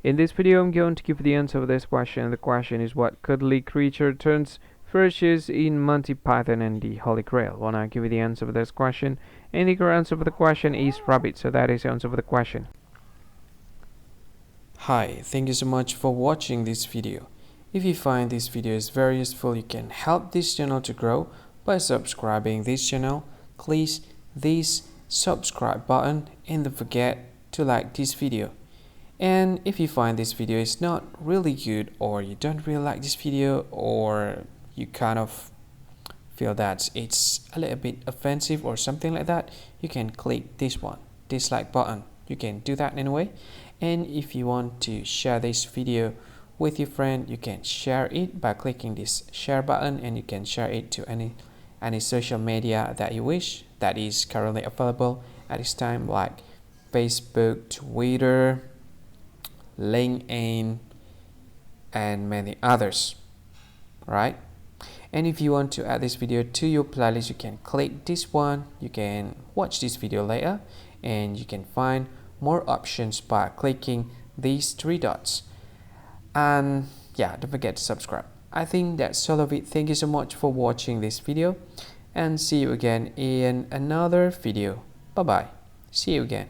In this video, I'm going to give the answer of this question. The question is, what cuddly creature turns ferocious in Monty Python and the Holy Grail? When I give you the answer of this question, and the correct answer for the question is rabbit. So that is the answer for the question. Hi, thank you so much for watching this video. If you find this video is very useful, you can help this channel to grow by subscribing this channel. Please this subscribe button and don't forget to like this video. And if you find this video is not really good, or you don't really like this video, or you kind of feel that it's a little bit offensive or something like that, you can click this one, dislike button. You can do that anyway. And if you want to share this video with your friend, you can share it by clicking this share button, and you can share it to any social media that you wish that is currently available at this time, like Facebook, Twitter, LinkedIn, and many others, right? And if you want to add this video to your playlist, you can click this one. You can watch this video later, and you can find more options by clicking these three dots. And yeah, don't forget to subscribe. I think that's all of it. Thank you so much for watching this video, and see you again in another video. Bye bye. See you again.